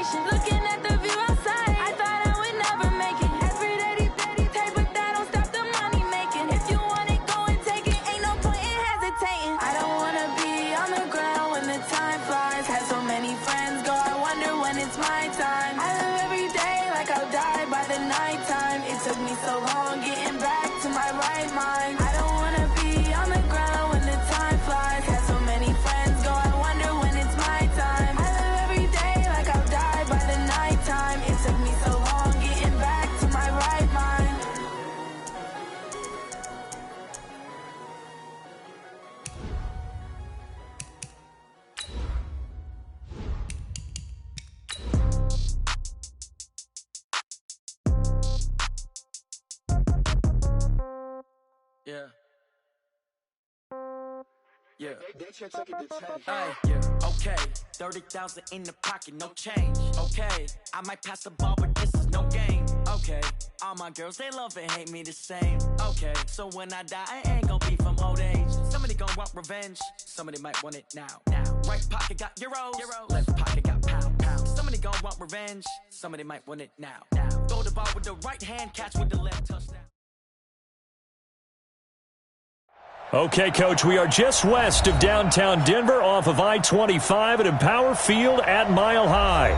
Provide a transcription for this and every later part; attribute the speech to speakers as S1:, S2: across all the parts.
S1: celebration. Looking at the view outside, I thought I would never make it. Every day they take, but that don't stop the money making. If you want it, go and take it. Ain't no point in hesitating. I don't wanna be on the ground when the time flies. Had so many friends go, I wonder when it's my time. I live every day like I'll die by the nighttime. It took me so long getting back to my right mind. I don't wanna be on the ground when the time flies. Had so many friends go, I wonder when it's my time. I live every day like I'll die by the nighttime. It took me so long getting back to my right mind.
S2: Yeah. Yeah. Yeah. Okay. 30,000 in the pocket, no change. Okay. I might pass the ball, but this is no game. Okay. All my girls, they love and hate me the same. Okay. So when I die, I ain't gonna be from old age. Somebody gonna want revenge. Somebody might want it now. Right pocket got euros. Left pocket got pounds. Somebody gonna want revenge. Somebody might want it now. Throw the ball with the right hand, catch with the left, touchdown.
S3: Okay, Coach, we are just west of downtown Denver off of I-25 at Empower Field at Mile High.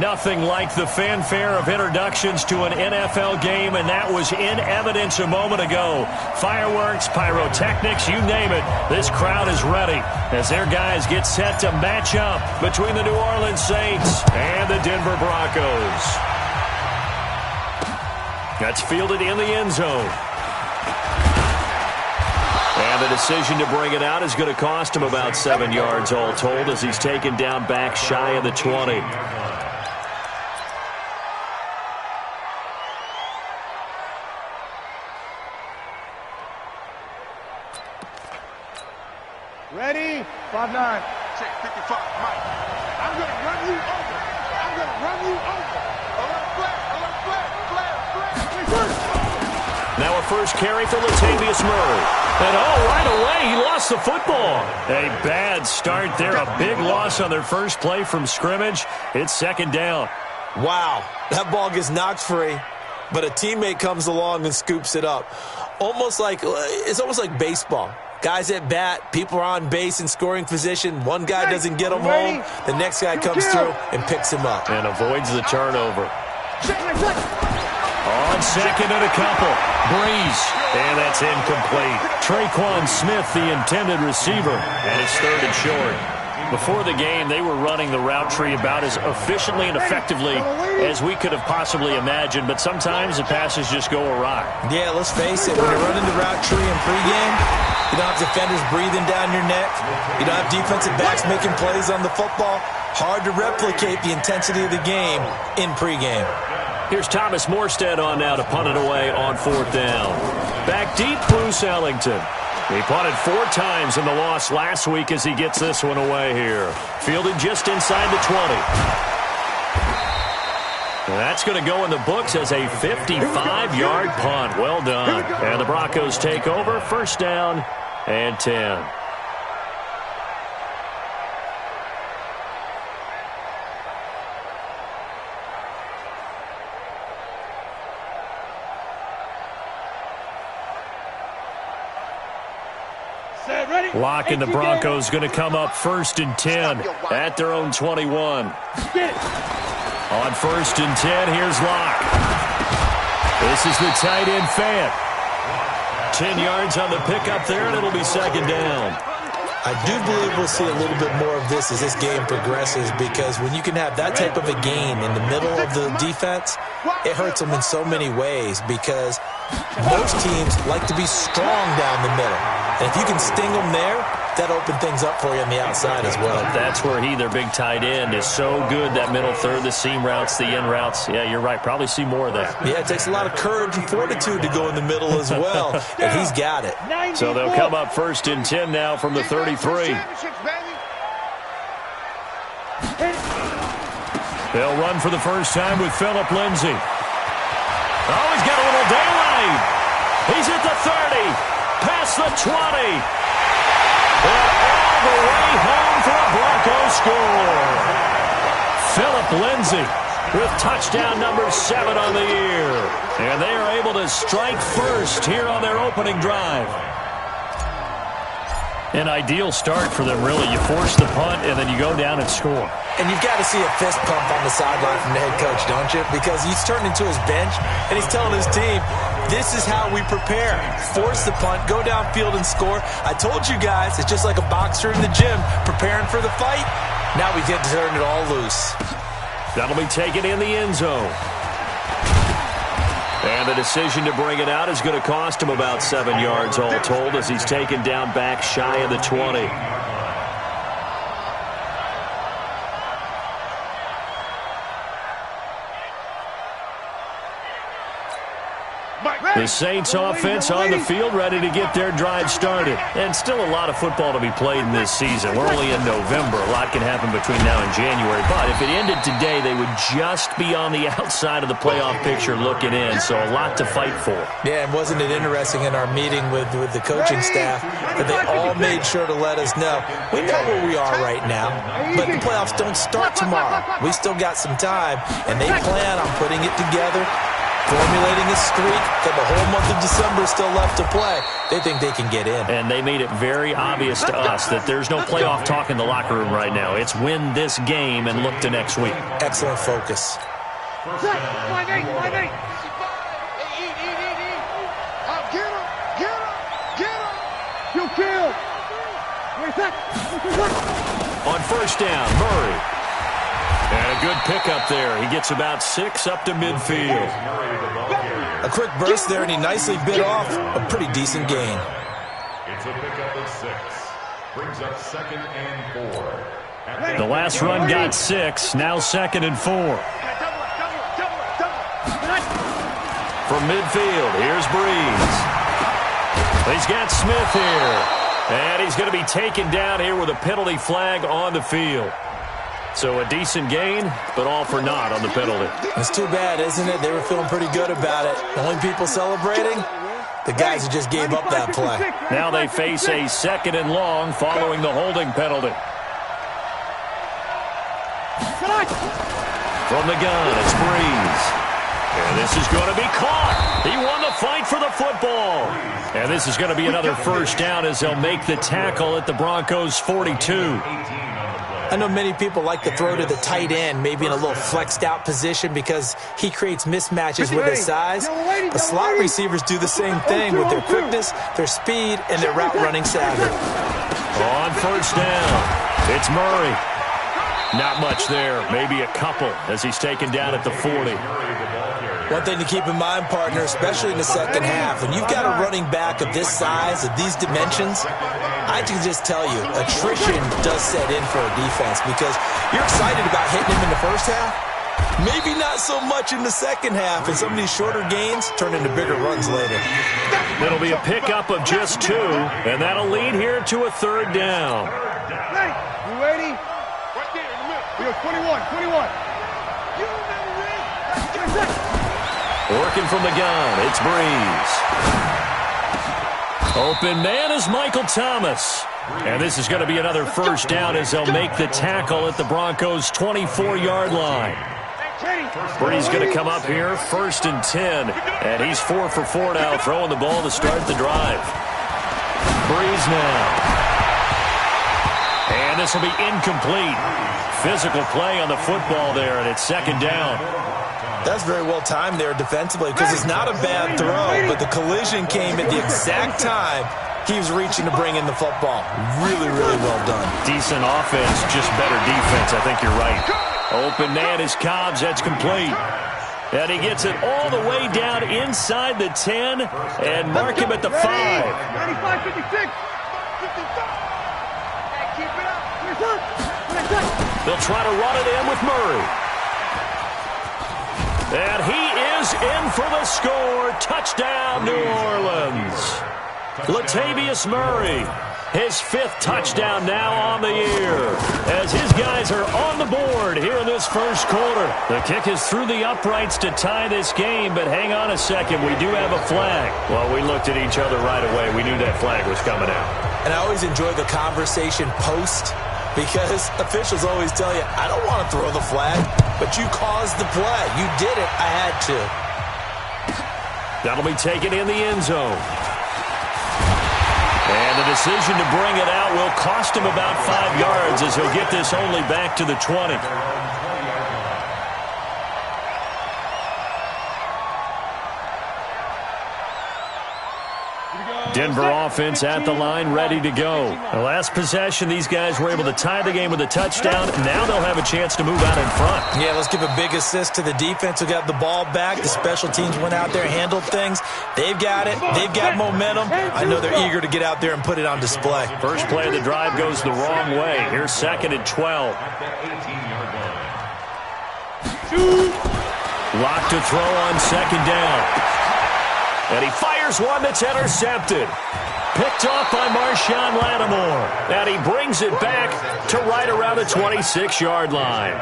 S3: Nothing like the fanfare of introductions to an NFL game, and that was in evidence a moment ago. Fireworks, pyrotechnics, you name it. This crowd is ready as their guys get set to match up between the New Orleans Saints and the Denver Broncos. That's fielded in the end zone. And the decision to bring it out is going to cost him about 7 yards all told as he's taken down back shy of the 20.
S4: Ready? 5-9.
S5: Check 55, Mike. I'm going to run you over. I'm going to run you over. Alert flag, alert flag, flag, flag.
S3: Now a first carry for Latavius Murray. And right away, he lost the football. A bad start there, a big loss on their first play from scrimmage. It's second down.
S6: Wow, that ball gets knocked free, but a teammate comes along and scoops it up. It's almost like baseball. Guys at bat, people are on base in scoring position. One guy doesn't get him home. The next guy comes through and picks him up.
S3: And avoids the turnover. On second and a couple. Breeze. And that's incomplete. Traquan Smith, the intended receiver. And it's third and short. Before the game, they were running the route tree about as efficiently and effectively as we could have possibly imagined, but sometimes the passes just go awry.
S6: Yeah, let's face it, when you're running the route tree in pregame, you don't have defenders breathing down your neck. You don't have defensive backs making plays on the football. Hard to replicate the intensity of the game in pregame.
S3: Here's Thomas Morstead on now to punt it away on fourth down. Back deep, Bruce Ellington. He punted 4 times in the loss last week as he gets this one away here. Fielded just inside the 20. That's going to go in the books as a 55-yard punt. Well done. And the Broncos take over. First down and 10. Lock and the Broncos going to come up first and 10 at their own 21. On first and 10, here's Locke. This is the tight end Fant. 10 yards on the pickup there, and it'll be second down.
S6: I do believe we'll see a little bit more of this as this game progresses, because when you can have that type of a gain in the middle of the defense, it hurts them in so many ways, because most teams like to be strong down the middle. And if you can sting them there, that opens things up for you on the outside as well.
S3: That's where their big tight end, is so good, that middle third, the seam routes, the in routes. Yeah, you're right. Probably see more of that.
S6: Yeah, it takes a lot of courage and fortitude to go in the middle as well, and he's got it.
S3: So they'll come up first and 10 now from the 33. They'll run for the first time with Phillip Lindsay. Oh, he's got a little daylight. He's at the 30. Past the 20. And all the way home for a Bronco score. Phillip Lindsay with touchdown number 7 on the year. And they are able to strike first here on their opening drive. An ideal start for them, really. You force the punt, and then you go down and score.
S6: And you've got to see a fist pump on the sideline from the head coach, don't you? Because he's turned into his bench, and he's telling his team, this is how we prepare. Force the punt, go downfield and score. I told you guys, it's just like a boxer in the gym, preparing for the fight. Now we get to turn it all loose.
S3: That'll be taken in the end zone. And the decision to bring it out is going to cost him about 7 yards all told as he's taken down back shy of the 20. The Saints offense on the field ready to get their drive started. And still a lot of football to be played in this season. We're only in November. A lot can happen between now and January. But if it ended today, they would just be on the outside of the playoff picture looking in. So a lot to fight for. Yeah, and wasn't it interesting in our meeting with the coaching staff that they all made sure to let us know, we know where we are right now, but the playoffs don't start tomorrow. We still got some time, and they plan on putting it together, formulating a streak, got the whole month of December still left to play. They think they can get in. And they made it very obvious to us that there's no playoff talk in the locker room right now. It's win this game and look to next week. Excellent focus.
S5: Get him. You kill.
S3: On first down, Murray. And a good pickup there. He gets about 6 up to midfield.
S6: A quick burst there, and he nicely bit off a pretty decent gain.
S7: It's a pickup of 6. Brings up 2nd and 4.
S3: The last run got 6. Now 2nd and 4. From midfield, here's Breeze. He's got Smith here. And he's going to be taken down here with a penalty flag on the field. So a decent gain, but all for naught on the penalty.
S6: It's too bad, isn't it? They were feeling pretty good about it. The only people celebrating, the guys who just gave up that play.
S3: Now they face a 2nd and long following the holding penalty. From the gun, it's Breeze. And this is going to be caught. He won the fight for the football. And this is going to be another first down as they'll make the tackle at the Broncos' 42.
S6: I know many people like to throw to the tight end, maybe in a little flexed out position because he creates mismatches with his size. But slot receivers do the same thing with their quickness, their speed, and their route running savvy.
S3: On first down, it's Murray. Not much there, maybe a couple as he's taken down at the 40.
S6: One thing to keep in mind, partner, especially in the second half, when you've got a running back of this size, of these dimensions, I can just tell you, attrition does set in for a defense because you're excited about hitting him in the first half. Maybe not so much in the second half, and some of these shorter gains turn into bigger runs later.
S3: It'll be a pickup of just 2, and that'll lead here to a 3rd down.
S5: You ready? Right there in the middle. We are 21.
S3: Working from the gun, it's Breeze. Open man is Michael Thomas. And this is going to be another first down as they'll make the tackle at the Broncos' 24-yard line. Breeze going to come up here, 1st and 10. And he's 4 for 4 now, throwing the ball to start the drive. Breeze now. And this will be incomplete. Physical play on the football there, and it's 2nd down.
S6: That's very well timed there defensively because it's not a bad throw, but the collision came at the exact time he was reaching to bring in the football. Really, really well done.
S3: Decent offense, just better defense. I think you're right. Open man is Cobbs. That's complete. And he gets it all the way down inside the 10 and mark him at the 5.
S5: 95-56.
S3: They'll try to run it in with Murray. And he is in for the score. Touchdown, New Orleans. Latavius Murray, his 5th touchdown now on the year. As his guys are on the board here in this first quarter. The kick is through the uprights to tie this game, but hang on a second. We do have a flag. Well, we looked at each other right away. We knew that flag was coming out.
S6: And I always enjoy the conversation post because officials always tell you, I don't want to throw the flag, but you caused the play. You did it. I had to.
S3: That'll be taken in the end zone. And the decision to bring it out will cost him about 5 yards as he'll get this only back to the 20. Denver offense at the line, ready to go. The last possession, these guys were able to tie the game with a touchdown. Now they'll have a chance to move out in front.
S6: Yeah, let's give a big assist to the defense who got the ball back. The special teams went out there, handled things. They've got it. They've got momentum. I know they're eager to get out there and put it on display.
S3: First play of the drive goes the wrong way. Here's 2nd and 12. Locked to throw on 2nd down. And he fires one that's intercepted. Picked off by Marshawn Lattimore. And he brings it back to right around the 26-yard line.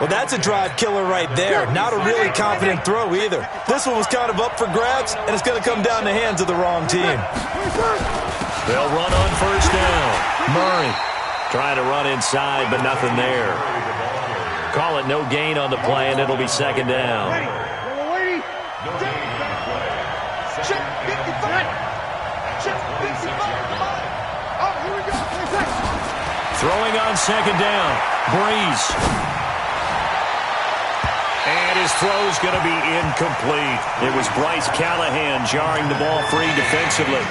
S6: Well, that's a drive killer right there. Not a really confident throw either. This one was kind of up for grabs, and it's going to come down the hands of the wrong team.
S3: They'll run on 1st down. Murray trying to run inside, but nothing there. Call it no gain on the play, and it'll be 2nd down. Throwing on 2nd down. Breeze. And his throw's going to be incomplete. It was Bryce Callahan jarring the ball free defensively.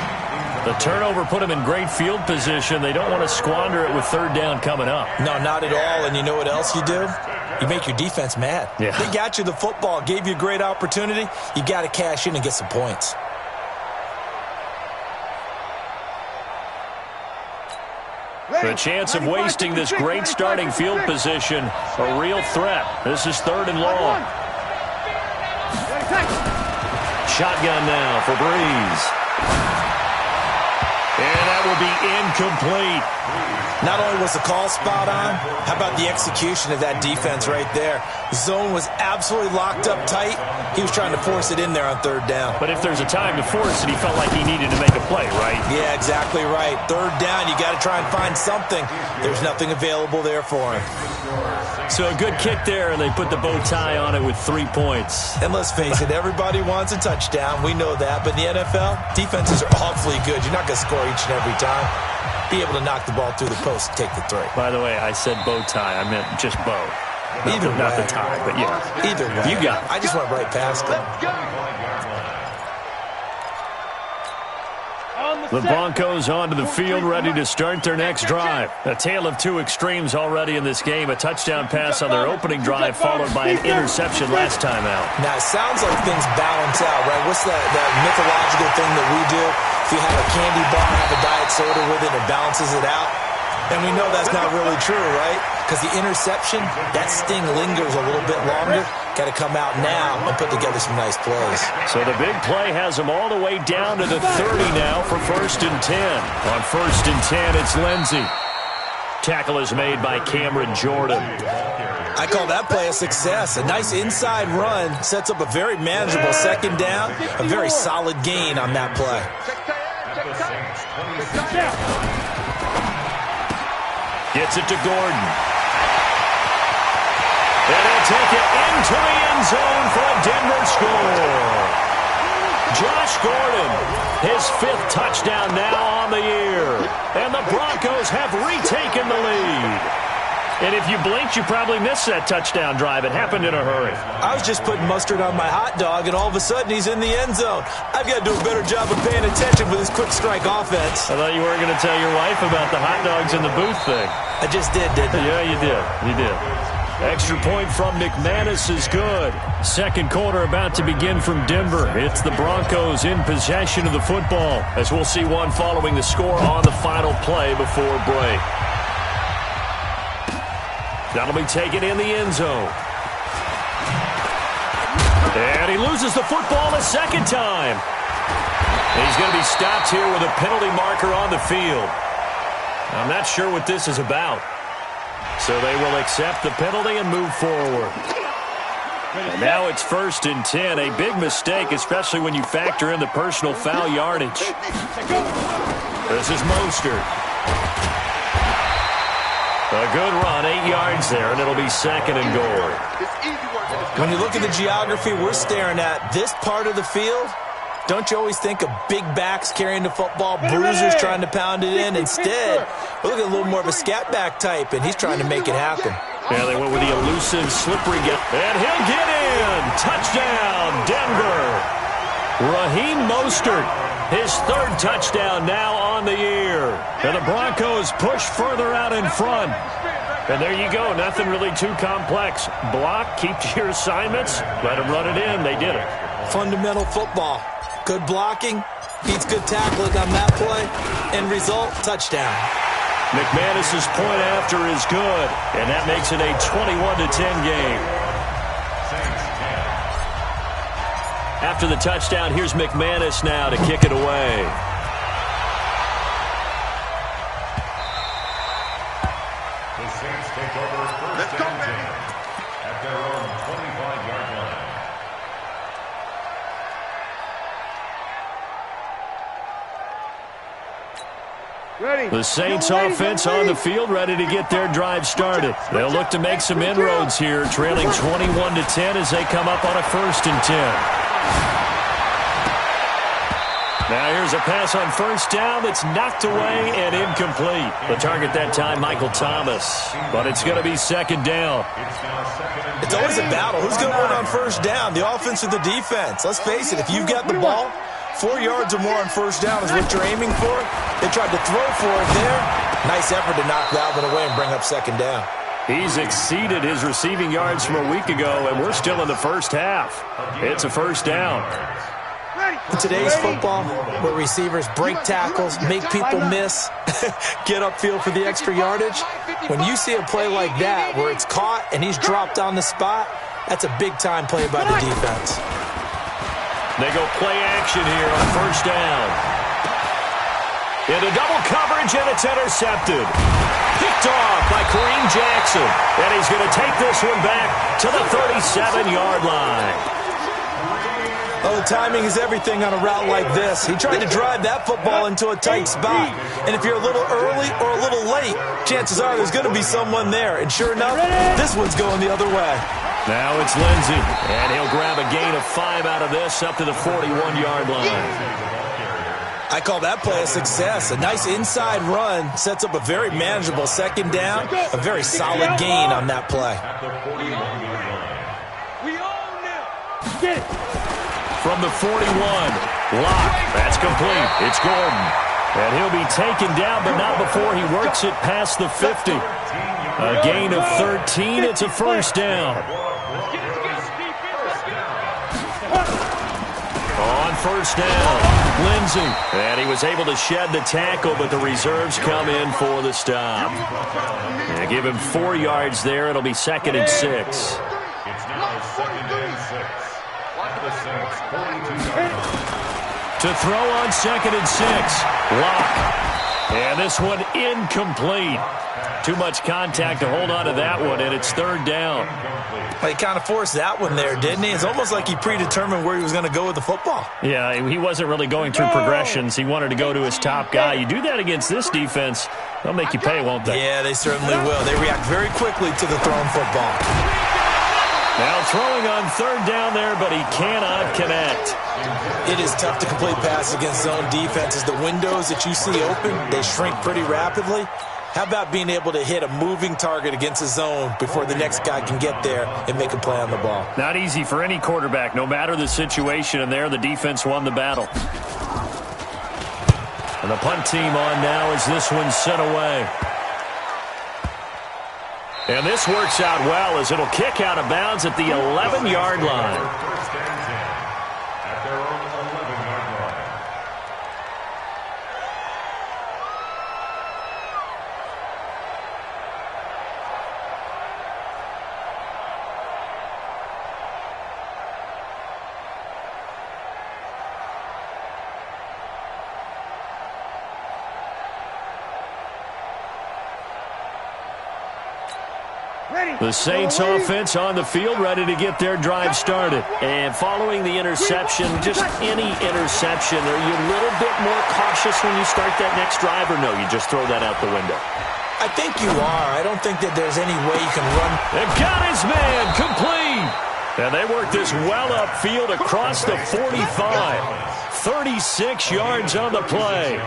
S3: The turnover put him in great field position. They don't want to squander it with 3rd down coming up.
S6: No, not at all. And you know what else you do? You make your defense mad.
S3: Yeah.
S6: They got you the football, gave you a great opportunity. You got to cash in and get some points.
S3: The chance of wasting this great starting field position, a real threat. This is 3rd and long. Shotgun now for Breeze. And that will be incomplete.
S6: Not only was the call spot on, how about the execution of that defense right there? Zone was absolutely locked up tight. He was trying to force it in there on 3rd down.
S3: But if there's a time to force it, he felt like he needed to make a play, right?
S6: Yeah, exactly right. 3rd down, you got to try and find something. There's nothing available there for him.
S3: So a good kick there, and they put the bow tie on it with 3 points.
S6: And let's face it, everybody wants a touchdown. We know that. But in the NFL, defenses are awfully good. You're not going to score each and every time. Be able to knock the ball through the post and take the 3.
S3: By the way, I said bow tie. I meant just bow.
S6: Not
S3: the tie, but yeah.
S6: Either way.
S3: You got it.
S6: I just went right past him.
S3: The Broncos onto the field, ready to start their next drive. A tale of 2 extremes already in this game. A touchdown pass on their opening drive, followed by an interception last time out.
S6: Now, it sounds like things balance out, right? What's that mythological thing that we do? If you have a candy bar, have a diet soda with it, it balances it out. And we know that's not really true, right? Because the interception, that sting lingers a little bit longer. Got to come out now and put together some nice plays.
S3: So the big play has them all the way down to the 30 now for 1st and 10. On 1st and 10, it's Lindsey. Tackle is made by Cameron Jordan.
S6: I call that play a success. A nice inside run sets up a very manageable 2nd down. A very solid gain on that play.
S3: Gets it to Gordon. And they'll take it into the end zone for a Denver score. Josh Gordon, his 5th touchdown now on the year. And the Broncos have retaken the lead. And if you blinked, you probably missed that touchdown drive. It happened in a hurry.
S6: I was just putting mustard on my hot dog, and all of a sudden he's in the end zone. I've got to do a better job of paying attention for this quick strike offense.
S3: I thought you weren't going to tell your wife about the hot dogs in the booth thing.
S6: I just did, didn't I?
S3: Yeah, you did. You did. Extra point from McManus is good. 2nd quarter about to begin from Denver. It's the Broncos in possession of the football, as we'll see one following the score on the final play before break. That'll be taken in the end zone. And he loses the football a 2nd time. He's going to be stopped here with a penalty marker on the field. I'm not sure what this is about. So they will accept the penalty and move forward. And now it's 1st and 10. A big mistake, especially when you factor in the personal foul yardage. This is Mostert. A good run, 8 yards there, and it'll be second and goal.
S6: When you look at the geography we're staring at, this part of the field, don't you always think of big backs carrying the football, bruisers trying to pound it in? Instead, we're looking at a little more of a scat back type, and he's trying to make it happen.
S3: Yeah, they went with the elusive, slippery guy. And he'll get in. Touchdown, Denver. Raheem Mostert, his third touchdown now on the year. And the Broncos push further out in front. And there you go. Nothing really too complex. Block, keep to your assignments, let them run it in. They did it.
S6: Fundamental football. Good blocking, beats good tackling on that play. End result, touchdown.
S3: McManus's point after is good, and that makes it a 21-10 game. After the touchdown, here's McManus now to kick it away.
S7: The Saints take over first and 10 at their own 25-yard line.
S3: The Saints offense on the field, ready to get their drive started. They'll look to make some inroads here, trailing 21-10 as they come up on a 1st and 10. Now here's a pass on first down that's knocked away and incomplete. The target that time, Michael Thomas. But it's going to be 2nd down.
S6: It's always a battle. Who's going to win on first down, the offense or the defense? Let's face it, if you've got the ball, 4 yards or more on first down is what you're aiming for. They tried to throw for it there. Nice effort to knock that one away and bring up 2nd down.
S3: He's exceeded his receiving yards from a week ago, and we're still in the first half. It's a 1st down.
S6: In today's football, where receivers break tackles, make people miss, get upfield for the extra yardage, when you see a play like that where it's caught and he's dropped on the spot, that's a big-time play by the defense.
S3: They go play action here on first down. Into double coverage, and it's intercepted. Picked off by Kareem Jackson. And he's going to take this one back to the 37-yard line.
S6: Oh, the timing is everything on a route like this. He tried to drive that football into a tight spot. And if you're a little early or a little late, chances are there's going to be someone there. And sure enough, this one's going the other way.
S3: Now it's Lindsey, and he'll grab a gain of 5 out of this up to the 41-yard line.
S6: I call that play a success. A nice inside run sets up a very manageable 2nd down, a very solid gain on that play.
S4: Get it.
S3: From the 41, Locke, that's complete. It's Gordon. And he'll be taken down, but not before he works it past the 50. A gain of 13, it's a 1st down. On first down, Lindsey. And he was able to shed the tackle, but the reserves come in for the stop. And give him 4 yards there. It'll be 2nd and 6.
S7: It's now 2nd and 6. The Saints 42-yard line.
S3: To throw on 2nd and 6, Locke. And this one incomplete. Too much contact to hold on to that one, and it's 3rd down.
S6: Well, he kind of forced that one there, didn't he? It's almost like he predetermined where he was going to go with the football.
S3: Yeah, he wasn't really going through progressions. He wanted to go to his top guy. You do that against this defense, they'll make you pay, won't they?
S6: Yeah, they certainly will. They react very quickly to the thrown football.
S3: Now throwing on 3rd down there, but he cannot connect.
S6: It is tough to complete passes against zone defenses. The windows that you see open, they shrink pretty rapidly. How about being able to hit a moving target against a zone before the next guy can get there and make a play on the ball?
S3: Not easy for any quarterback, no matter the situation, and there the defense won the battle. And the punt team on now as this one's sent away. And this works out well as it'll kick out of bounds at the 11-yard line.
S7: First and 10 at their own 11-yard line.
S3: The Saints offense on the field, ready to get their drive started. And following the interception, just any interception, are you a little bit more cautious when you start that next drive, or no, you just throw that out the window?
S6: I think you are. I don't think that there's any way you can run.
S3: They got his man complete. And they work this well upfield across the 45. 36 yards on the play.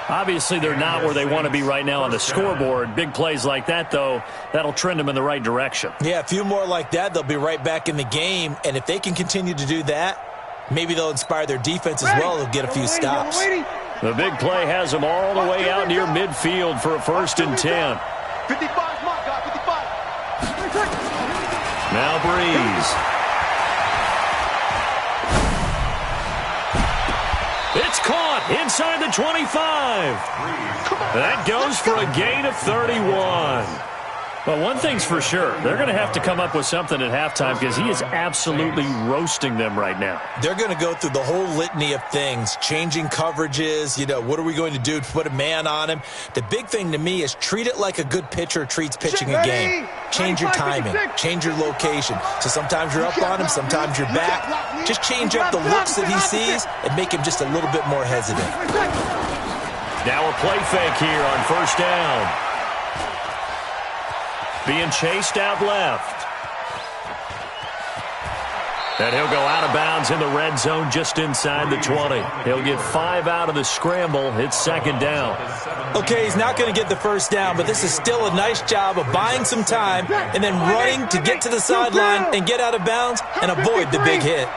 S3: Obviously, they're not where they want to be right now on the scoreboard. Big plays like that, though, that'll trend them in the right direction.
S6: Yeah, a few more like that, they'll be right back in the game. And if they can continue to do that, maybe they'll inspire their defense as well. They'll get a few stops.
S3: The big play has them all the way out near midfield for a 1st and 10.
S5: 55, my guy, 55.
S3: Now Breeze. It's caught inside the 25. That goes for a gain of 31. Well, one thing's for sure. They're going to have to come up with something at halftime because he is absolutely roasting them right now.
S6: They're going to go through the whole litany of things, changing coverages, what are we going to do to put a man on him? The big thing to me is treat it like a good pitcher treats pitching a game. Change your timing, change your location. So sometimes you're up on him, sometimes you're back. Just change up the looks that he sees and make him just a little bit more hesitant.
S3: Now a play fake here on 1st down. Being chased out left. And he'll go out of bounds in the red zone just inside the 20. He'll get 5 out of the scramble. It's 2nd down.
S6: Okay, he's not going to get the 1st down, but this is still a nice job of buying some time and then running to get to the sideline and get out of bounds and avoid the big hit.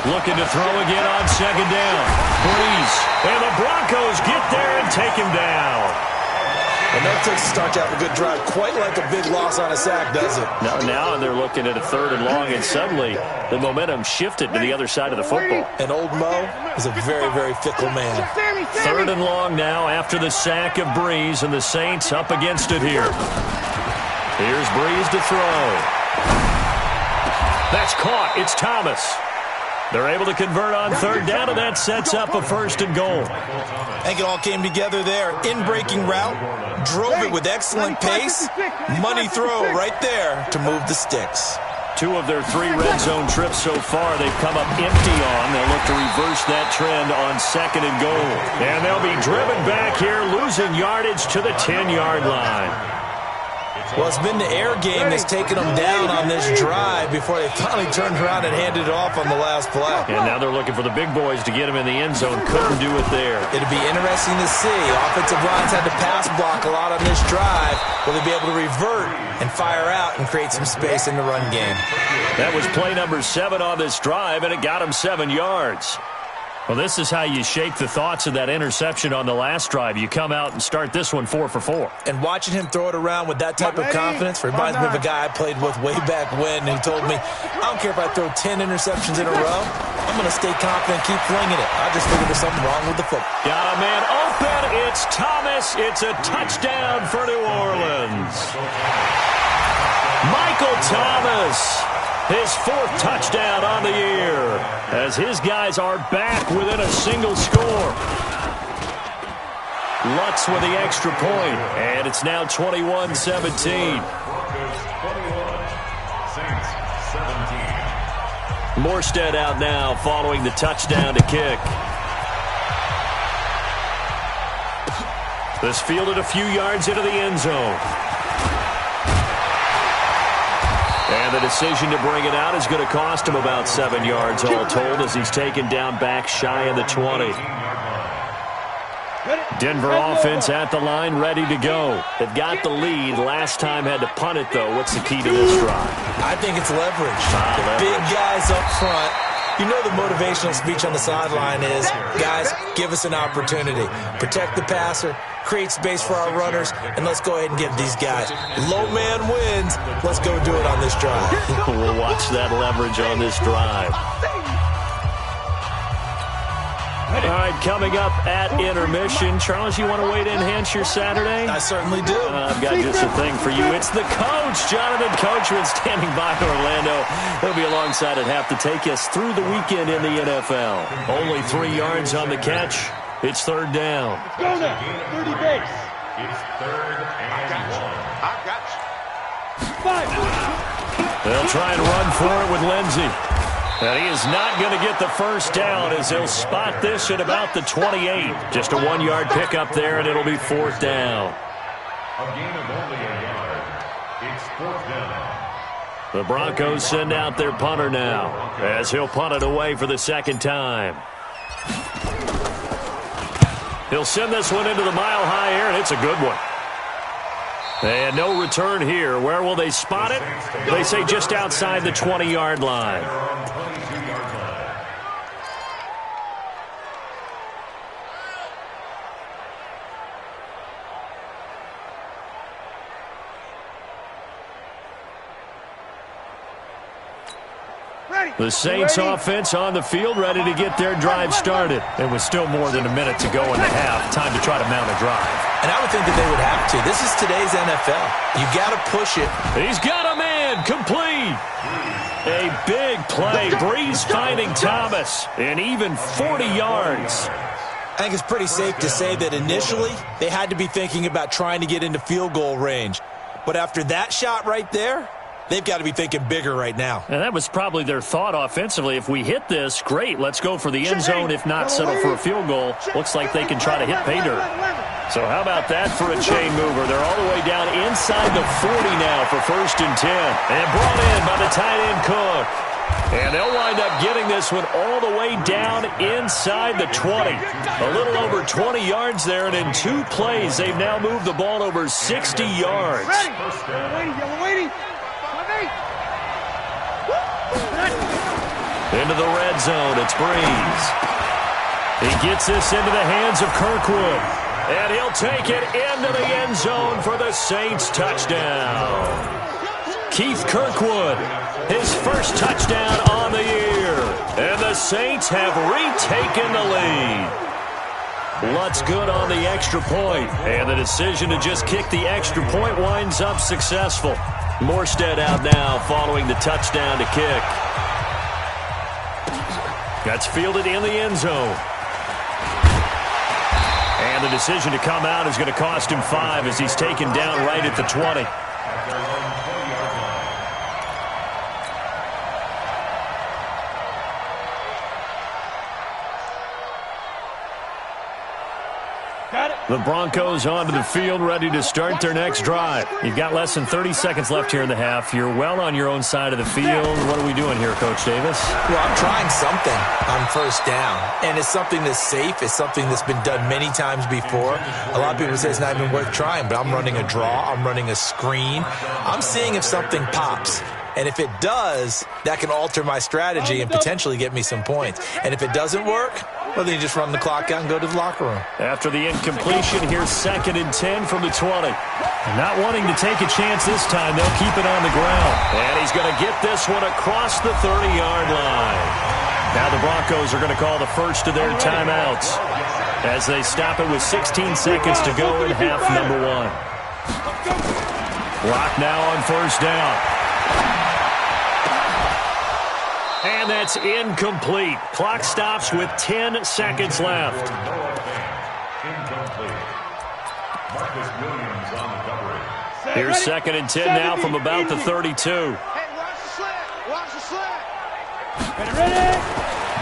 S3: Looking to throw again on 2nd down. Breeze. And the Broncos get there and take him down.
S6: And that takes a start to have a good drive. Quite like a big loss on a sack, does it?
S3: Now they're looking at a 3rd and long, and suddenly the momentum shifted to the other side of the football.
S6: And old Mo is a very, very fickle man.
S3: 3rd and long now after the sack of Breeze, and the Saints up against it here. Here's Breeze to throw. That's caught. It's Thomas. They're able to convert on 3rd down, and that sets up a 1st and goal.
S6: I think it all came together there. In-breaking route, drove it with excellent pace. Money throw right there to move the sticks.
S3: 2 of their 3 red zone trips so far they've come up empty on. They'll look to reverse that trend on 2nd and goal. And they'll be driven back here, losing yardage to the 10-yard line.
S6: Well, it's been the air game that's taken them down on this drive before they finally turned around and handed it off on the last play.
S3: And now they're looking for the big boys to get him in the end zone. Couldn't do it there.
S6: It'll be interesting to see. Offensive lines had to pass block a lot on this drive. Will they be able to revert and fire out and create some space in the run game?
S3: That was play number 7 on this drive, and it got him 7 yards. Well, this is how you shake the thoughts of that interception on the last drive. You come out and start this one 4 for 4.
S6: And watching him throw it around with that type of confidence reminds me of a guy I played with way back when, and he told me, I don't care if I throw 10 interceptions in a row. I'm going to stay confident, keep flinging it. I just figured there's something wrong with the football.
S3: Got a man open. It's Thomas. It's a touchdown for New Orleans. Michael Thomas. His 4th touchdown on the year as his guys are back within a single score. Lutz with the extra point, and it's now 21-17. Morstead out now following the touchdown to kick. This fielded a few yards into the end zone. And the decision to bring it out is going to cost him about 7 yards all told as he's taken down back shy of the 20. Denver offense at the line, ready to go. They've got the lead. Last time had to punt it, though. What's the key to this drive?
S6: I think it's leverage. The big guys up front. You know the motivational speech on the sideline is, guys, give us an opportunity. Protect the passer, create space for our runners, and let's go ahead and give these guys. Low man wins. Let's go do it on this drive.
S3: We'll watch that leverage on this drive. All right, coming up at intermission. Charles, you want to wait to enhance your Saturday?
S6: I certainly do.
S3: I've got just a thing for you. It's the coach, Jonathan Coachman, standing by Orlando. He'll be alongside at half to take us through the weekend in the NFL. Only 3 yards on the catch. It's 3rd down.
S4: Go now. 30 base.
S7: It's 3rd and 1.
S5: I got you.
S4: 5.
S3: They'll try and run for it with Lindsey. And he is not going to get the first down as he'll spot this at about the 28. Just a 1-yard pickup there, and it'll be 4th down.
S7: A gain of only a yard. It's 4th down.
S3: The Broncos send out their punter now as he'll punt it away for the 2nd time. He'll send this one into the mile-high air, and it's a good one. And no return here. Where will they spot it? They say just outside the 20-yard line. The Saints offense on the field, ready to get their drive started. It was still more than a minute to go in the half. Time to try to mount a drive.
S6: And I would think that they would have to. This is today's NFL. You got to push it.
S3: He's got a man complete. A big play. Breeze finding Thomas. And even 40 yards.
S6: I think it's pretty safe to say that initially they had to be thinking about trying to get into field goal range. But after that shot right there, they've got to be thinking bigger right now.
S3: And that was probably their thought offensively. If we hit this, great. Let's go for the end zone. If not, settle for a field goal. Looks like they can try to hit pay dirt. So how about that for a chain mover? They're all the way down inside the 40 now for 1st and 10. And brought in by the tight end Cook. And they'll wind up getting this one all the way down inside the 20. A little over 20 yards there, and in 2 plays, they've now moved the ball over 60 yards. Into the red zone, it's Breeze. He gets this into the hands of Kirkwood. And he'll take it into the end zone for the Saints touchdown. Keith Kirkwood, his first touchdown on the year. And the Saints have retaken the lead. Lutz good on the extra point. And the decision to just kick the extra point winds up successful. Morstead out now following the touchdown to kick. That's fielded in the end zone. And the decision to come out is going to cost him 5 as he's taken down right at the 20. The Broncos onto the field, ready to start their next drive. You've got less than 30 seconds left here in the half. You're well on your own side of the field. What are we doing here, Coach Davis?
S6: Well, I'm trying something on 1st down, and it's something that's safe. It's something that's been done many times before. A lot of people say it's not even worth trying, but I'm running a draw. I'm running a screen. I'm seeing if something pops. And if it does, that can alter my strategy and potentially get me some points. And if it doesn't work, well, then you just run the clock out and go to the locker room.
S3: After the incompletion, here's 2nd and 10 from the 20. And not wanting to take a chance this time, they'll keep it on the ground. And he's going to get this one across the 30-yard line. Now the Broncos are going to call the first of their timeouts as they stop it with 16 seconds to go in half number 1. Clock now on 1st down. And that's incomplete. Clock stops with 10 seconds left. Here's 2nd and 10 now from about the 32.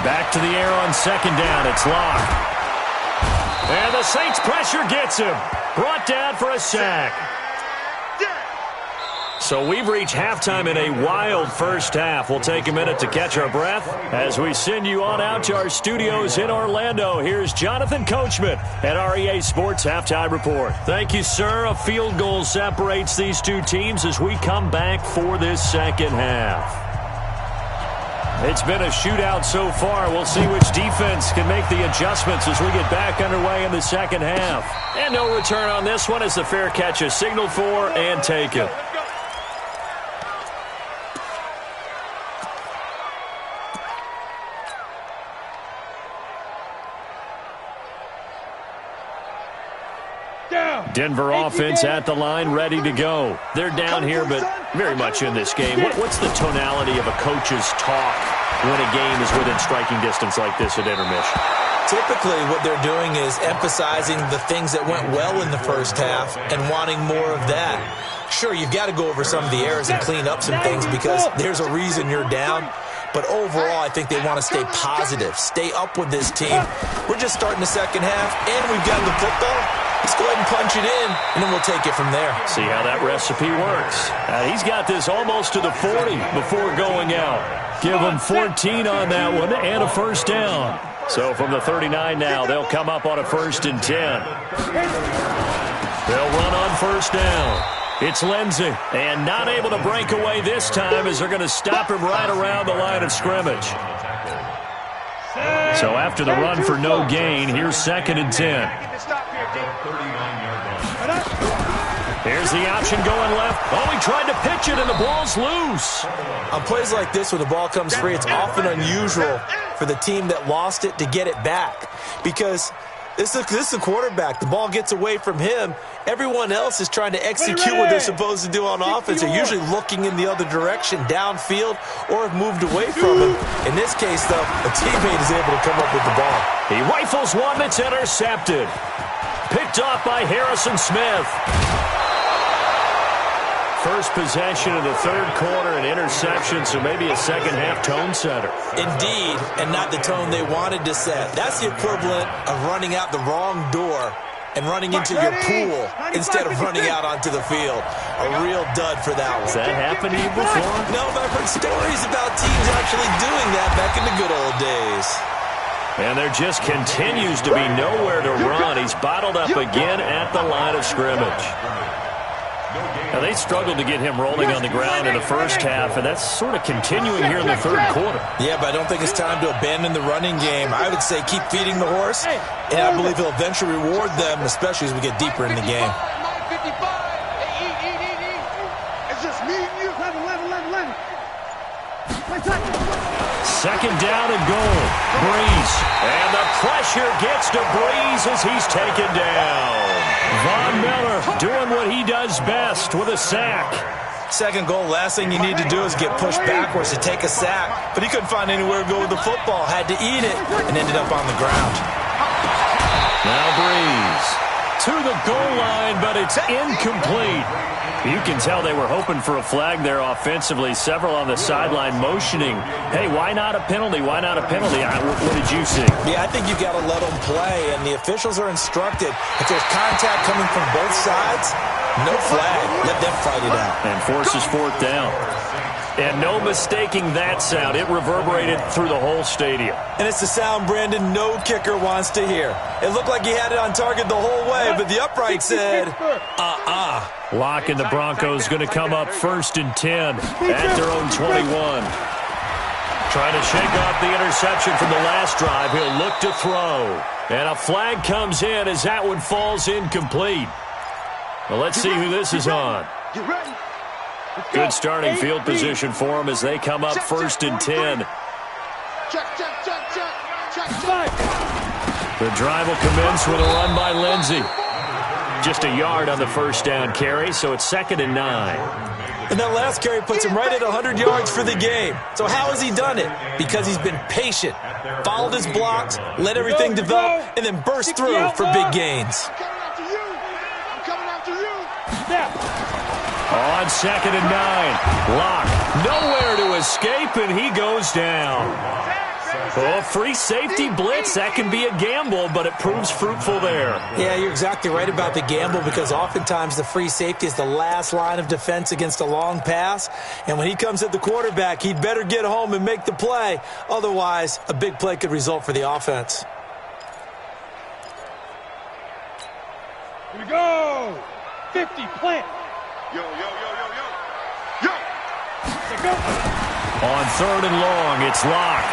S3: Back to the air on 2nd down. It's locked. And the Saints pressure gets him. Brought down for a sack. So we've reached halftime in a wild 1st half. We'll take a minute to catch our breath as we send you on out to our studios in Orlando. Here's Jonathan Coachman at REA Sports Halftime Report. Thank you, sir. A field goal separates these 2 teams as we come back for this 2nd half. It's been a shootout so far. We'll see which defense can make the adjustments as we get back underway in the 2nd half. And no return on this one as the fair catch is signaled for and taken. Denver offense at the line, ready to go. They're down here, but very much in this game. What's the tonality of a coach's talk when a game is within striking distance like this at intermission?
S6: Typically, what they're doing is emphasizing the things that went well in the 1st half and wanting more of that. Sure, you've got to go over some of the errors and clean up some things because there's a reason you're down. But overall, I think they want to stay positive, stay up with this team. We're just starting the second half, and we've got the football. Let's go ahead and punch it in, and then we'll take it from there.
S3: See how that recipe works. He's got this almost to the 40 before going out. Give him 14 on that one and a first down. So from the 39 now, they'll come up on a 1st and 10. They'll run on first down. It's Lindsey, and not able to break away this time as they're going to stop him right around the line of scrimmage. So after the run for no gain, here's 2nd and 10. Here's the option going left. Oh, he tried to pitch it, and the ball's loose.
S6: On plays like this where the ball comes free, it's often unusual for the team that lost it to get it back because this is the quarterback. The ball gets away from him. Everyone else is trying to execute what they're supposed to do on offense. They're usually looking in the other direction, downfield, or have moved away from him. In this case, though, a teammate is able to come up with the ball.
S3: He rifles one that's intercepted. Picked off by Harrison Smith. First possession of the 3rd quarter, an interception, so maybe a second-half tone setter.
S6: Indeed, and not the tone they wanted to set. That's the equivalent of running out the wrong door and running into your pool instead of running out onto the field. A real dud for that one.
S3: Has that happened to you before?
S6: No, but I've heard stories about teams actually doing that back in the good old days.
S3: And there just continues to be nowhere to run. He's bottled up again at the line of scrimmage. Now, they struggled to get him rolling on the ground in the first half, and that's sort of continuing here in the 3rd quarter.
S6: Yeah, but I don't think it's time to abandon the running game. I would say keep feeding the horse, and I believe he'll eventually reward them, especially as we get deeper in the game.
S5: It's just me and you. 11.
S3: 2nd down and goal. Breeze. And the pressure gets to Breeze as he's taken down. Von Miller doing what he does best with a sack.
S6: 2nd goal, last thing you need to do is get pushed backwards to take a sack. But he couldn't find anywhere to go with the football. Had to eat it and ended up on the ground.
S3: Now Breeze to the goal line, but it's incomplete. You can tell they were hoping for a flag there offensively. Several on the sideline motioning, hey, why not a penalty? Why not a penalty? What did you see?
S6: Yeah, I think you've got to let them play, and the officials are instructed. If there's contact coming from both sides, no flag. Let them fight it out.
S3: And forces 4th down. And no mistaking that sound. It reverberated through the whole stadium.
S6: And it's the sound Brandon no kicker wants to hear. It looked like he had it on target the whole way, but the upright said,
S3: Locke and the Broncos going to come up 1st and 10 at their own 21. Trying to shake off the interception from the last drive. He'll look to throw. And a flag comes in as that one falls incomplete. Well, let's see who this is on. Good starting field position for them as they come up 1st and 10. The drive will commence with a run by Lindsey. Just a yard on the 1st down carry, so it's 2nd and 9.
S6: And that last carry puts him right at 100 yards for the game. So how has he done it? Because he's been patient, followed his blocks, let everything develop, and then burst through for big gains.
S5: I'm coming after you.
S3: On 2nd and 9, Locke nowhere to escape, and he goes down. Oh, free safety blitz, that can be a gamble, but it proves fruitful there.
S6: Yeah, you're exactly right about the gamble because oftentimes the free safety is the last line of defense against a long pass. And when he comes at the quarterback, he'd better get home and make the play. Otherwise, a big play could result for the offense.
S4: Here we go. 50, plant.
S5: Yo.
S3: On 3rd and long, it's Locke.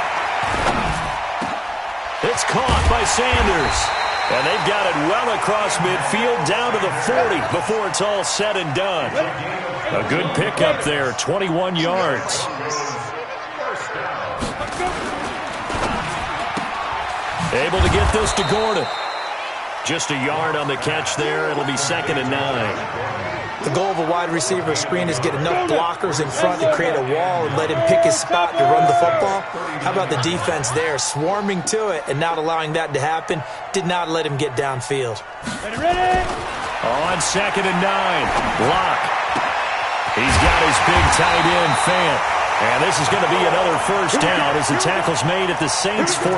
S3: It's caught by Sanders. And they've got it well across midfield down to the 40 before it's all said and done. A good pickup there, 21 yards. Able to get this to Gordon. Just a yard on the catch there. It'll be 2nd and 9.
S6: The goal of a wide receiver screen is get enough blockers in front to create a wall and let him pick his spot to run the football. How about the defense there, swarming to it and not allowing that to happen? Did not let him get downfield.
S4: Ready?
S3: On 2nd and 9, Locke. He's got his big tight end, Fant. And this is going to be another first down as the tackle's made at the Saints' 14.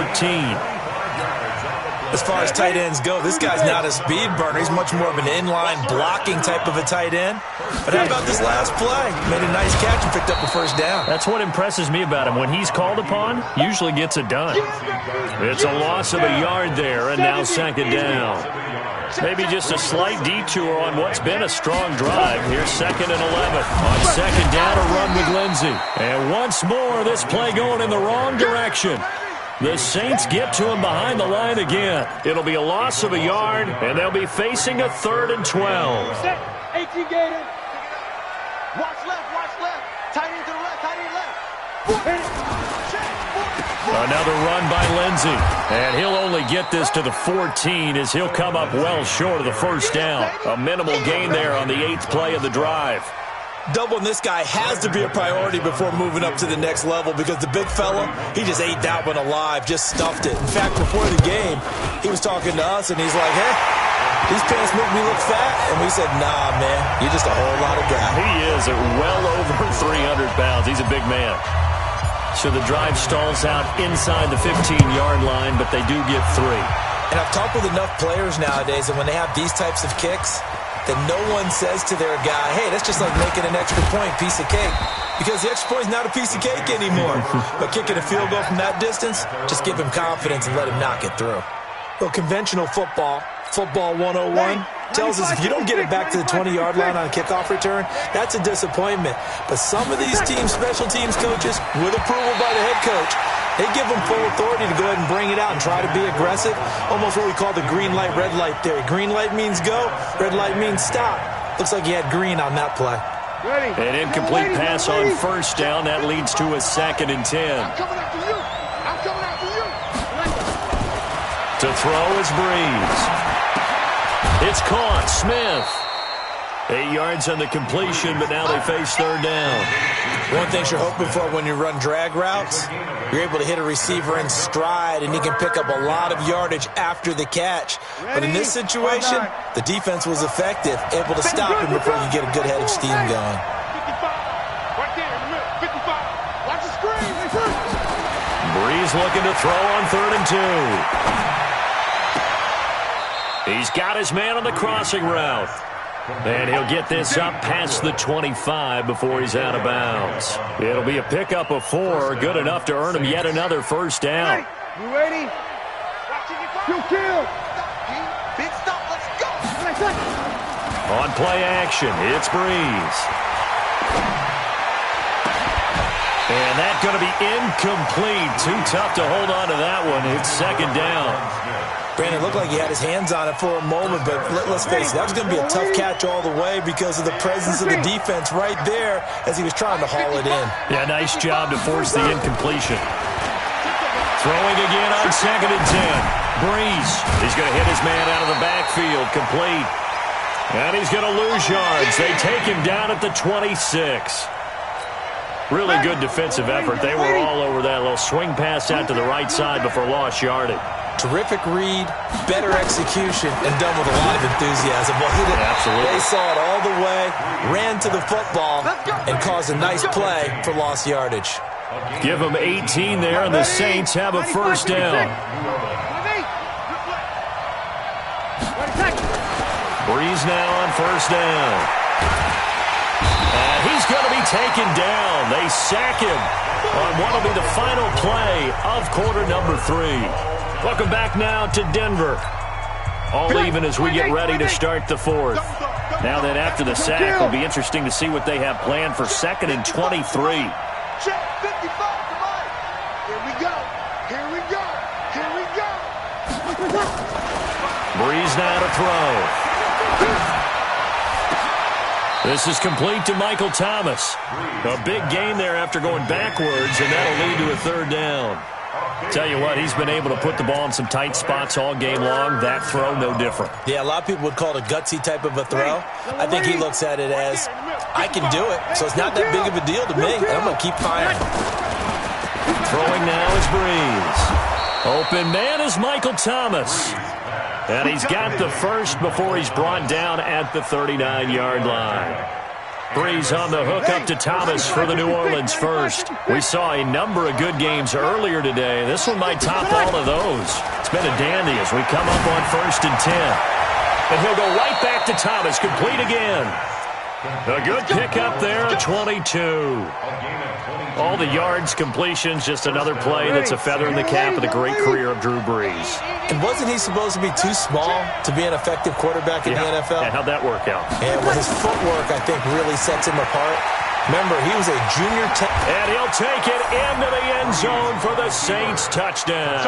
S6: As far as tight ends go, this guy's not a speed burner. He's much more of an inline blocking type of a tight end. But how about this last play? Made a nice catch and picked up a first down.
S3: That's what impresses me about him. When he's called upon, usually gets it done. It's a loss of a yard there, and now second down. Maybe just a slight detour on what's been a strong drive. Here's 2nd and 11. On second down, a run with Lindsey. And once more, this play going in the wrong direction. The Saints get to him behind the line again. It'll be a loss of a yard, and they'll be facing a 3rd and 12.
S4: 18 Gator.
S5: Watch left. Tight end to the left, tight end left.
S3: Another run by Lindsey. And he'll only get this to the 14 as he'll come up well short of the first down. A minimal gain there on the 8th play of the drive.
S6: Doubling this guy has to be a priority before moving up to the next level because the big fella, he just ate that one alive, just stuffed it. In fact, before the game, he was talking to us, and he's like, hey, these pants make me look fat. And we said, nah, man, you're just a whole lot of guy.
S3: He is at well over 300 pounds. He's a big man. So the drive stalls out inside the 15-yard line, but they do get 3.
S6: And I've talked with enough players nowadays that when they have these types of kicks, that no one says to their guy, hey, that's just like making an extra point, piece of cake. Because the extra point is not a piece of cake anymore. But kicking a field goal from that distance, just give him confidence and let him knock it through. Well, conventional football 101, tells us if you don't get it back to the 20-yard line on a kickoff return, that's a disappointment. But some of these teams, special teams coaches, with approval by the head coach, they give them full authority to go ahead and bring it out and try to be aggressive. Almost what we call the green light, red light theory. Green light means go, red light means stop. Looks like he had green on that play.
S3: An incomplete pass on first down. That leads to a 2nd and 10.
S5: I'm coming after you. I'm coming after you.
S3: To throw is Breeze. It's caught. Smith. 8 yards on the completion, but now they face 3rd down.
S6: One thing you're hoping for when you run drag routes, you're able to hit a receiver in stride, and he can pick up a lot of yardage after the catch. But in this situation, the defense was effective, able to stop him before you get a good head of steam going.
S5: 55. Right there in the middle. 55. Watch the screen.
S3: Breeze looking to throw on 3rd and 2. He's got his man on the crossing route. And he'll get this up past the 25 before he's out of bounds. It'll be a pickup of 4, good enough to earn him yet another first down.
S4: You ready? Kill.
S5: Big stop. Let's go.
S3: On play action, it's Breeze. And that's going to be incomplete. Too tough to hold on to that one. It's 2nd down.
S6: Brandon, looked like he had his hands on it for a moment, but let's face it, that was going to be a tough catch all the way because of the presence of the defense right there as he was trying to haul it in.
S3: Yeah, nice job to force the incompletion. Throwing again on 2nd and 10. Breeze. He's going to hit his man out of the backfield, complete. And he's going to lose yards. They take him down at the 26. Really good defensive effort. They were all over that little swing pass out to the right side before lost yardage.
S6: Terrific read, better execution, and done with a lot of enthusiasm.
S3: Absolutely.
S6: They saw it all the way, ran to the football, and caused a nice play for lost yardage.
S3: Give them 18 there, and the Saints have a first down. Breeze now on first down. And he's going to be taken down. They sack him on what will be the final play of quarter number 3. Welcome back now to Denver. All even as we get ready to start the 4th. Now that after the sack, it'll be interesting to see what they have planned for 2nd and 23.
S5: Check 55 to Mike. Here we go. Here we go. Here we go.
S3: Breeze now to throw. This is complete to Michael Thomas. A big gain there after going backwards, and that'll lead to a 3rd down. Tell you what, he's been able to put the ball in some tight spots all game long. That throw, no different.
S6: Yeah, a lot of people would call it a gutsy type of a throw. I think he looks at it as, I can do it, so it's not that big of a deal to me, and I'm going to keep firing.
S3: Throwing now is Breeze. Open man is Michael Thomas. And he's got the first before he's brought down at the 39-yard line. Breeze on the hook up to Thomas for the New Orleans first. We saw a number of good games earlier today. This one might top all of those. It's been a dandy as we come up on 1st and 10. And he'll go right back to Thomas, complete again. A good pickup there, 22. All the yards, completions, just another play that's a feather in the cap of the great career of Drew Brees.
S6: And wasn't he supposed to be too small to be an effective quarterback in the NFL?
S3: Yeah, how'd that work out?
S6: And well, his footwork, I think, really sets him apart. Remember, he was a junior.
S3: And he'll take it into the end zone for the Saints touchdown.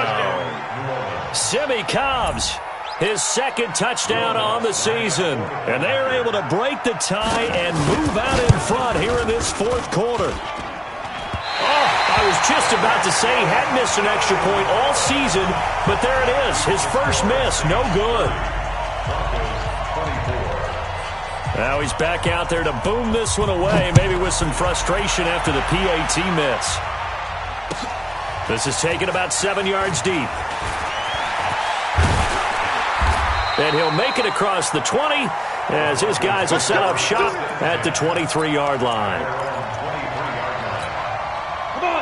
S3: Simi Cobbs, his second touchdown on the season. And they're able to break the tie and move out in front here in this fourth quarter. I was just about to say he had missed an extra point all season, but there it is. His first miss, no good. Now he's back out there to boom this one away, maybe with some frustration after the PAT miss. This is taken about 7 yards deep. And he'll make it across the 20 as his guys will set up shop at the 23-yard line.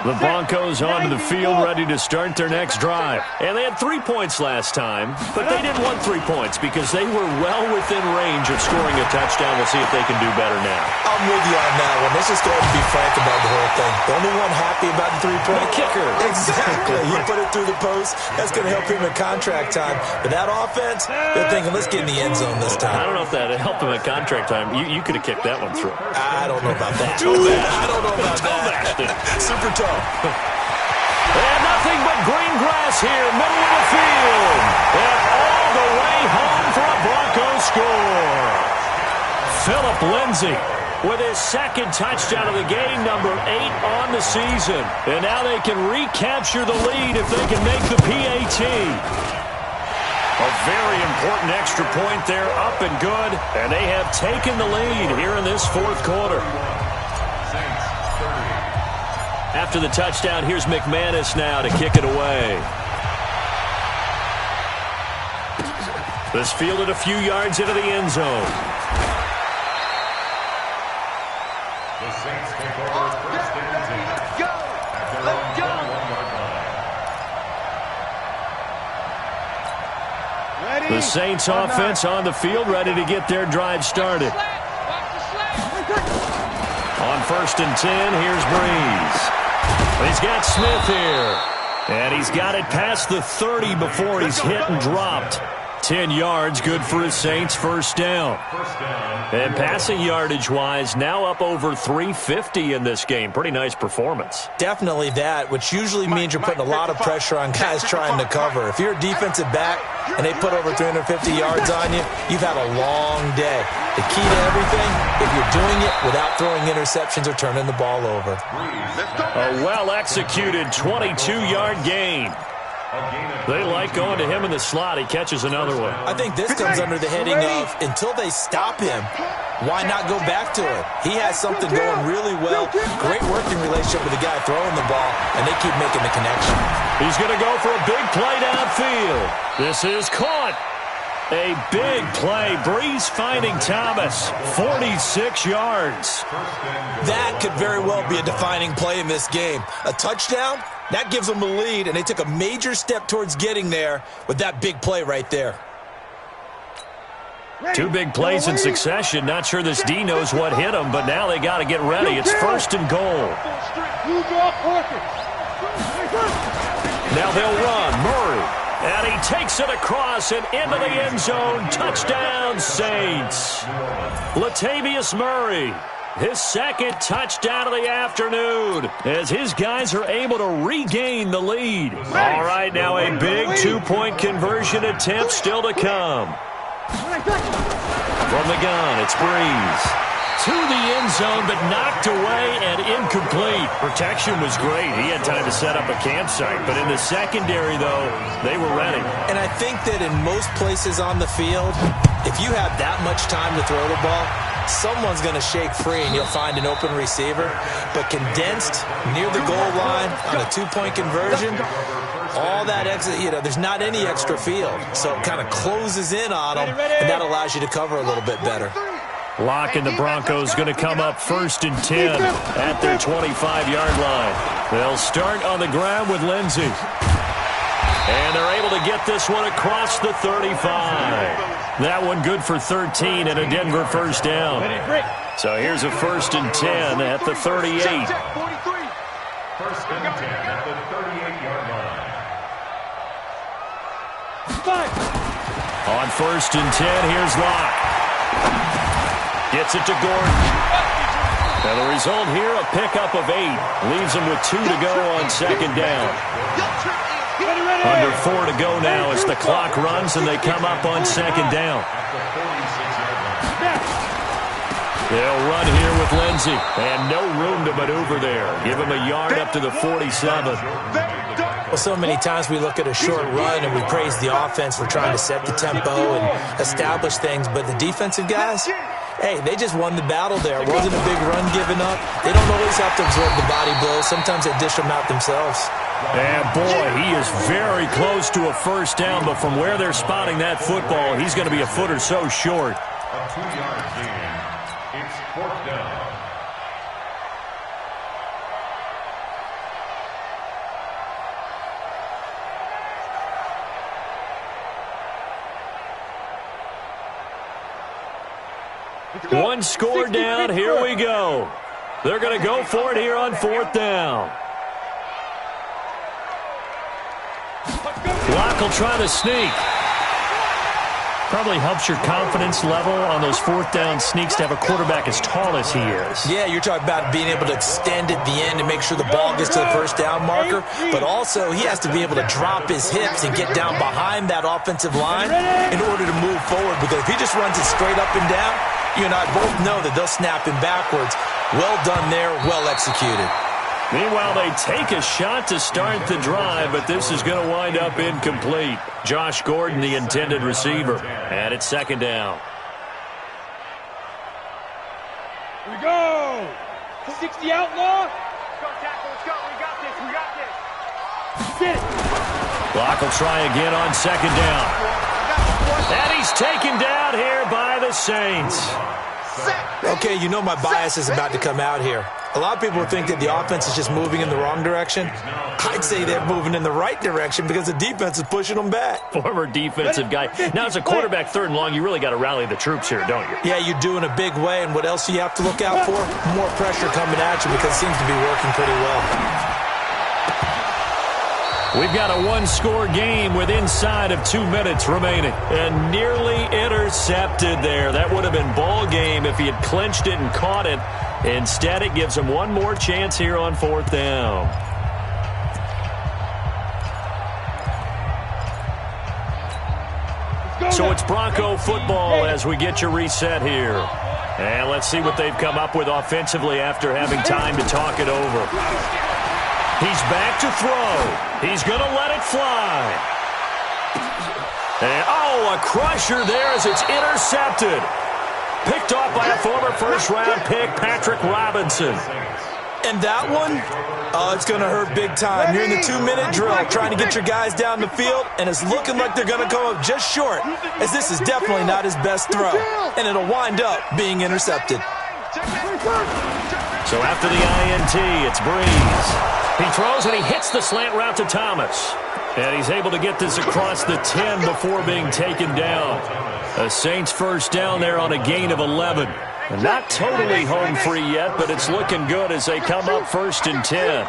S3: The Broncos onto the field, ready to start their next drive. And they had 3 points last time, but they didn't want 3 points because they were well within range of scoring a touchdown. We'll see if they can do better now.
S6: I'm with you on that one. Let's just go ahead and be frank about the whole thing. The only one happy about the 3-point.
S3: The kicker.
S6: Exactly. He put it through the post. That's going to help him in contract time. But that offense, they're thinking, let's get in the end zone this time.
S3: I don't know if that helped him at contract time. You could have kicked that one through.
S6: I don't know about that. I don't know about that. Super tough.
S3: And nothing but green grass here, middle of the field. And all the way home for a Broncos score. Phillip Lindsay with his second touchdown of the game, number 8 on the season. And now they can recapture the lead if they can make the PAT. A very important extra point there, up and good. And they have taken the lead here in this fourth quarter. After the touchdown, here's McManus now to kick it away. This fielded a few yards into the end zone.
S7: The Saints take over 1st and 10.
S5: Let's go! Let's go!
S4: Ready?
S3: The Saints offense on the field, ready to get their drive started. On 1st and 10, here's Breeze. He's got Smith here. And he's got it past the 30 before he's hit and dropped. 10 yards, good for his Saints, first down. And passing yardage-wise, now up over 350 in this game. Pretty nice performance.
S6: Definitely that, which usually means you're putting a lot of pressure on guys trying to cover. If you're a defensive back and they put over 350 yards on you, you've had a long day. The key to everything, if you're doing it without throwing interceptions or turning the ball over.
S3: A well-executed 22-yard gain. They like going to him in the slot. He catches another one.
S6: I think this comes under the heading of, until they stop him, why not go back to it? He has something going really well. Great working relationship with the guy throwing the ball, and they keep making the connection.
S3: He's going to go for a big play downfield. This is caught. A big play. Breeze finding Thomas. 46 yards.
S6: That could very well be a defining play in this game. A touchdown, that gives them a lead, and they took a major step towards getting there with that big play right there.
S3: 2 big plays in succession. Not sure this D knows what hit him, but now they got to get ready. It's 1st and goal. Now they'll run. Murray. And he takes it across and into the end zone. Touchdown, Saints. Latavius Murray, his second touchdown of the afternoon, as his guys are able to regain the lead. All right, now a big 2-point conversion attempt still to come. From the gun, it's Breeze. To the end zone, but knocked away and incomplete. Protection was great. He had time to set up a campsite. But in the secondary, though, they were ready.
S6: And I think that in most places on the field, if you have that much time to throw the ball, someone's going to shake free and you'll find an open receiver. But condensed near the goal line on a 2-point conversion, all that extra, there's not any extra field. So it kind of closes in on them, and that allows you to cover a little bit better.
S3: Lock and the Broncos going to come up 1st and 10 at their 25-yard line. They'll start on the ground with Lindsey. And they're able to get this one across the 35. That one good for 13 and a Denver first down. So here's a 1st and 10 at the 38.
S7: 1st and 10 at the 38-yard line.
S3: On 1st and 10, here's Locke. Gets it to Gordon. And the result here, a pickup of 8. Leaves him with 2 to go on 2nd down. Under 4 to go now as the clock runs and they come up on 2nd down. They'll run here with Lindsey. And no room to maneuver there. Give him a yard up to the 47.
S6: Well, so many times we look at a short run and we praise the offense for trying to set the tempo and establish things. But the defensive guys, hey, they just won the battle there. It wasn't a big run given up. They don't always have to absorb the body blows. Sometimes they dish them out themselves.
S3: And, boy, he is very close to a first down. But from where they're spotting that football, he's going to be a foot or so short.
S7: A 2-yard gain. It's 4th down.
S3: One score down. Here we go. They're going to go for it here on 4th down. Locke will try to sneak. Probably helps your confidence level on those 4th down sneaks to have a quarterback as tall as he is.
S6: Yeah, you're talking about being able to extend at the end and make sure the ball gets to the first down marker. But also, he has to be able to drop his hips and get down behind that offensive line in order to move forward. Because if he just runs it straight up and down, you and I both know that they'll snap him backwards. Well done there, well executed.
S3: Meanwhile, they take a shot to start the drive, but this is going to wind up incomplete. Josh Gordon, the intended receiver, and it's 2nd down.
S4: Here we go. 60 outlaw.
S5: Let's go, tackle. Let's go. We got this. We got this.
S4: Sit.
S3: Locke will try again on 2nd down. And he's taken down here by the Saints.
S6: Okay, you know my bias is about to come out here. A lot of people think that the offense is just moving in the wrong direction. I'd say they're moving in the right direction because the defense is pushing them back.
S3: Former defensive guy. Now, as a quarterback 3rd and long, you really got to rally the troops here, don't you?
S6: Yeah, you do in a big way. And what else do you have to look out for? More pressure coming at you because it seems to be working pretty well.
S3: We've got a 1-score game with inside of 2 minutes remaining. And nearly intercepted there. That would have been ball game if he had clinched it and caught it. Instead, it gives him one more chance here on 4th down. So it's Bronco football as we get you reset here. And let's see what they've come up with offensively after having time to talk it over. He's back to throw. He's going to let it fly. And, a crusher there as it's intercepted. Picked off by a former first-round pick, Patrick Robinson.
S6: And that one, it's going to hurt big time. You're in the 2-minute drill trying to get your guys down the field, and it's looking like they're going to come up just short, as this is definitely not his best throw. And it'll wind up being intercepted.
S3: So after the INT, it's Breeze. He throws and he hits the slant route to Thomas. And he's able to get this across the 10 before being taken down. A Saints first down there on a gain of 11. And not totally home free yet, but it's looking good as they come up 1st and 10.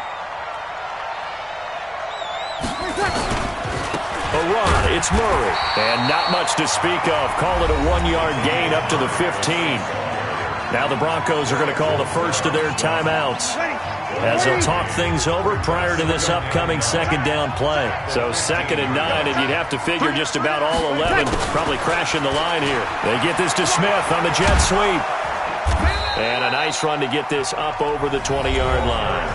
S3: A run, it's Murray. And not much to speak of. Call it a 1-yard gain up to the 15. Now the Broncos are going to call the first of their timeouts as they'll talk things over prior to this upcoming 2nd down play. So 2nd and 9, and you'd have to figure just about all 11 probably crashing the line here. They get this to Smith on the jet sweep. And a nice run to get this up over the 20-yard line.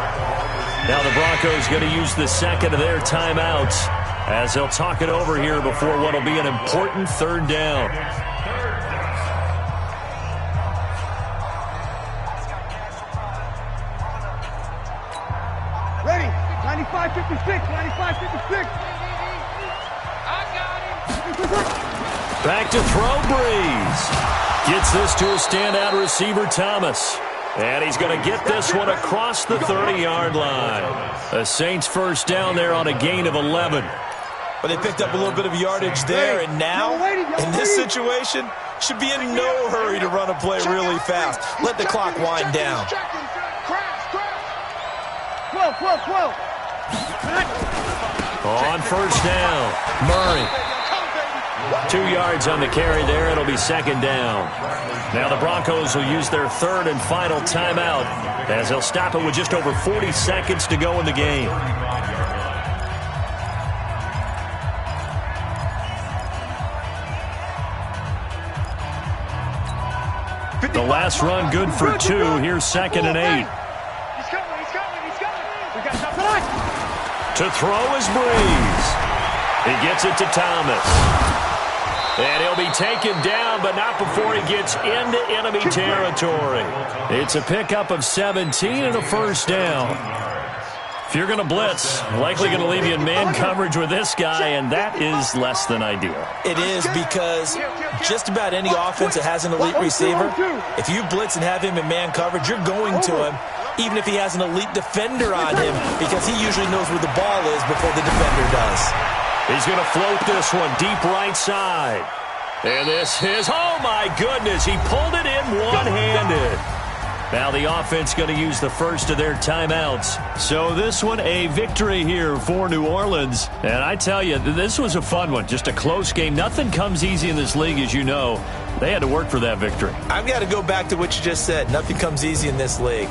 S3: Now the Broncos going to use the 2nd of their timeouts as they'll talk it over here before what will be an important 3rd down.
S4: Ready. 95-56. 95-56.
S3: Back to throw, Breeze. Gets this to a standout receiver, Thomas. And he's going to get this one across the 30-yard line. The Saints first down there on a gain of 11.
S6: But they picked up a little bit of yardage there, and now, in this situation, should be in no hurry to run a play really fast. Let the clock wind down.
S4: 12.
S3: On first down, Murray. 2 yards on the carry there. It'll be second down. Now the Broncos will use their third and final timeout as they'll stop it with just over 40 seconds to go in the game. The last run good for 2. Here's 2nd and 8.
S4: He's coming. We got something.
S3: To throw is Breeze. He gets it to Thomas. And he'll be taken down, but not before he gets into enemy territory. It's a pickup of 17 and a first down. If you're going to blitz, likely going to leave you in man coverage with this guy, and that is less than ideal.
S6: It is, because just about any offense that has an elite receiver, if you blitz and have him in man coverage, you're going to him, even if he has an elite defender on him, because he usually knows where the ball is before the defender does.
S3: He's going to float this one deep right side. And this is, oh my goodness, he pulled it in one-handed. Now the offense going to use the first of their timeouts. So this one a victory here for New Orleans. And I tell you, this was a fun one. Just a close game. Nothing comes easy in this league, as you know. They had to work for that victory.
S6: I've got to go back to what you just said. Nothing comes easy in this league.